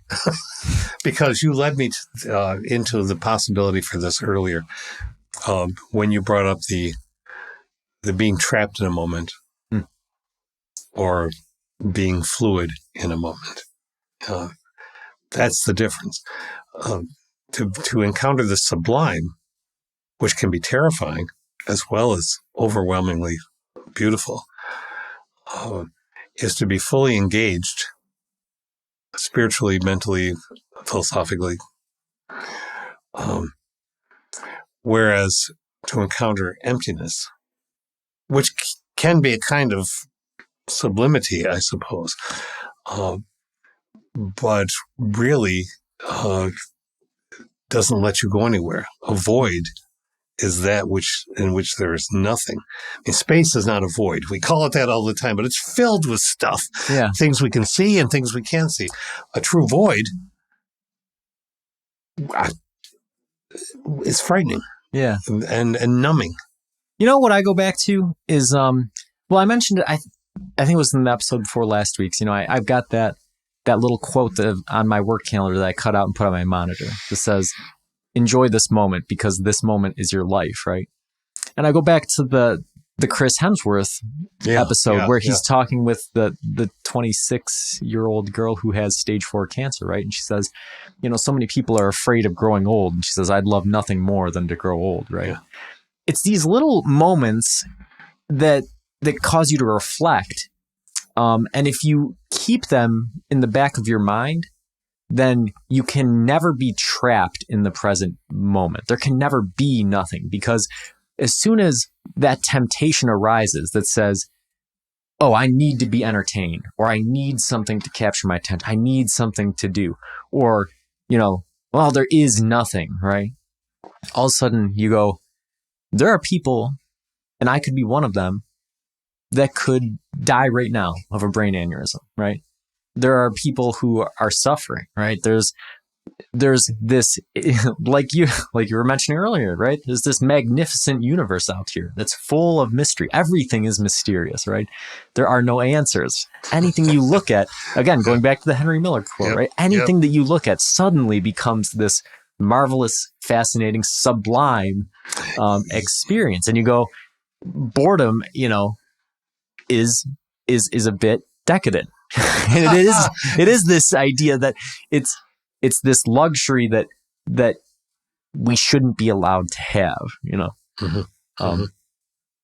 because you led me into the possibility for this earlier when you brought up the being trapped in a moment or being fluid in a moment. That's the difference. To encounter the sublime, which can be terrifying as well as overwhelmingly beautiful, is to be fully engaged spiritually, mentally, philosophically. Whereas to encounter emptiness, which can be a kind of sublimity, I suppose, but really doesn't let you go anywhere. A void is that in which there is nothing. I mean, space is not a void. We call it that all the time, but it's filled with stuff. Yeah. Things we can see and things we can't see. A true void is frightening. Yeah. And numbing. You know what I go back to is, I mentioned it, I think it was in the episode before last week's, I've got that little quote on my work calendar that I cut out and put on my monitor that says, enjoy this moment because this moment is your life, right? And I go back to the Chris Hemsworth episode where he's talking with the 26-year-old girl who has stage 4 cancer, right? And she says, so many people are afraid of growing old. And she says, I'd love nothing more than to grow old, right? Yeah. It's these little moments that cause you to reflect And if you keep them in the back of your mind, then you can never be trapped in the present moment. There can never be nothing, because as soon as that temptation arises that says, oh, I need to be entertained, or I need something to capture my attention, I need something to do, or, well, there is nothing, right? All of a sudden you go, there are people, and I could be one of them, that could die right now of a brain aneurysm, right? There are people who are suffering, right? There's this, like you were mentioning earlier, right? There's this magnificent universe out here that's full of mystery. Everything is mysterious, right? There are no answers. Anything you look at, again, going back to the Henry Miller quote, right? Anything that you look at suddenly becomes this marvelous, fascinating, sublime experience. And you go, boredom, is a bit decadent. And it is this idea that it's this luxury that we shouldn't be allowed to have,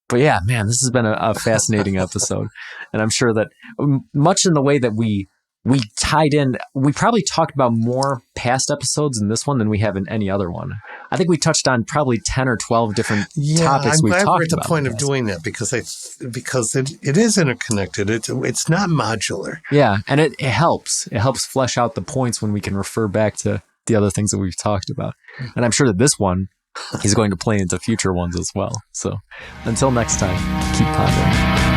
But yeah, man, this has been a fascinating episode. And I'm sure that much in the way that we tied in, we probably talked about more past episodes in this one than we have in any other one. I think we touched on probably 10 or 12 different topics we've talked about. I'm glad we're at the point of doing that, because it is interconnected. It's not modular. Yeah, and it helps. It helps flesh out the points when we can refer back to the other things that we've talked about. And I'm sure that this one is going to play into future ones as well. So until next time, keep pondering.